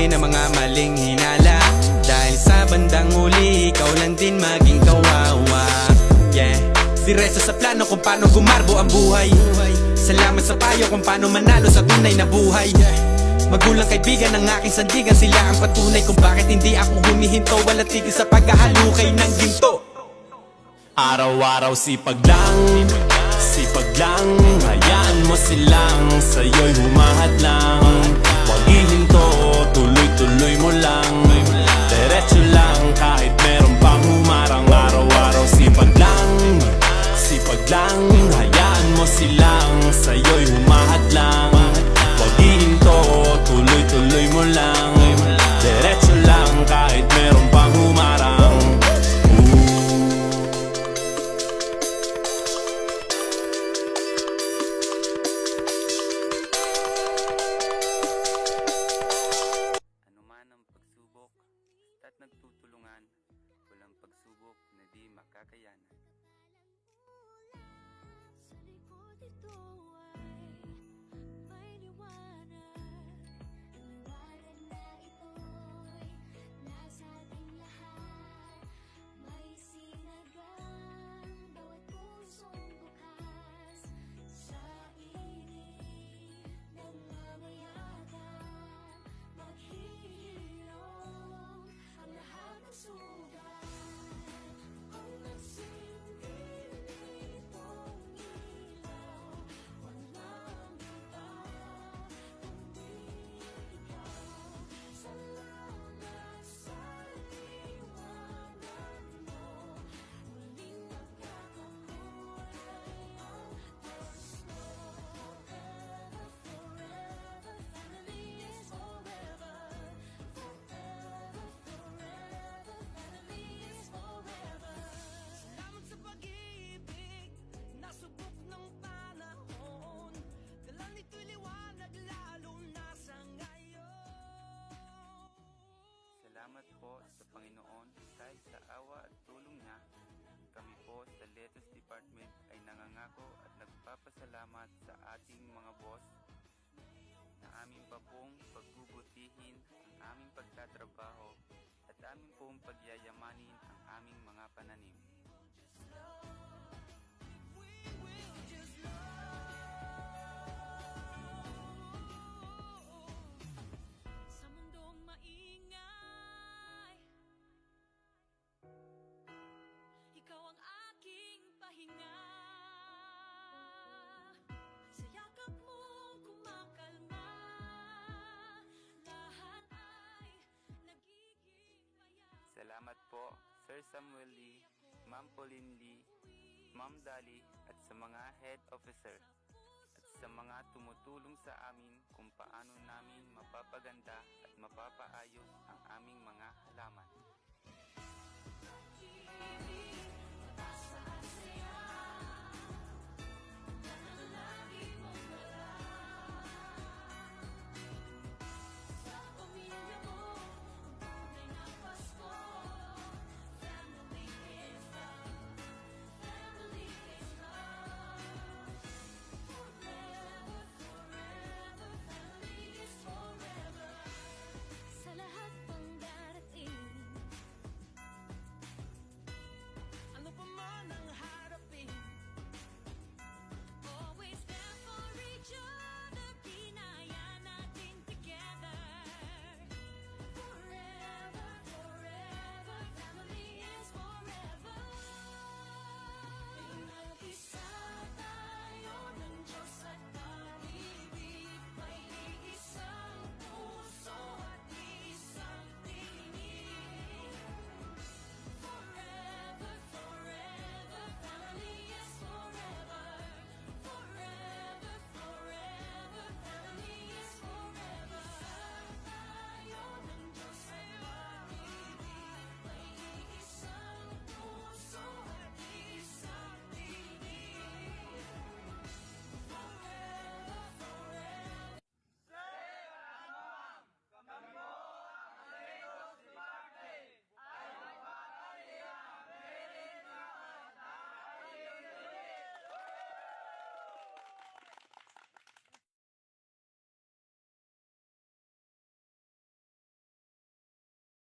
ng mga maling hinala. Dahil sa bandang huli, ikaw lang din maging kawawa. Yeah, diretso sa plano kung paano gumarbo ang buhay. Salamat sa payo kung paano manalo sa tunay na buhay. Magulang kaibigan ng aking sandigan, sila ang patunay kung bakit hindi ako humihinto. Wala tigil sa paghahalukay ng ginto. Araw-araw sipag lang, hayaan mo silang sa'yo'y humahadlang. Huwag ihinto, tuloy-tuloy mo lang, diretso lang kahit meron pang humarang. Araw-araw sipag lang, hayaan mo silang sa'yo'y humahadlang. Huwag ihinto, tuloy-tuloy mo lang, diretso lang kahit meron pang humarang. At nagtutulungan, walang pagsubok na di makakayanan. Sa likod ito ay may liwanag. Ang liwanag na ito'y nasa ating lahat. May sinagang bawat pusong bukas. Sa init ng mamayagan, maghihilom ang lahat ng sugat. Ang nagsindi nitong ilaw, walang iba kundi ikaw. Salamat sa liwanag mo, muling nagkakakulay ang gusto. Forever, forever, family is forever. Forever, forever, family is forever. Salamat sa pag-ibig, nasubok ng panahon. Dala nito'y liwanag lalo na sa ngayon. Salamat po sa Panginoon dahil sa awa at tulong niya. Kami po sa Lettuce Department ay nangangako at nagpapasalamat sa ating mga boss na amin pa pong pagbubutihin ang aming pagtatrabaho at amin pong pagyayamanin ang aming mga pananim. Sa mundong maingay, ikaw ang aking pahinga. Sa yakap mo kumakalma, lahat ay nagiging payapa. Salamat po, Sir Samuel Lee, Ma'am Pauline Lee, Ma'am Dali at sa mga head officer at sa mga tumutulong sa amin kung paano namin mapapaganda at mapapaayos ang aming mga halaman.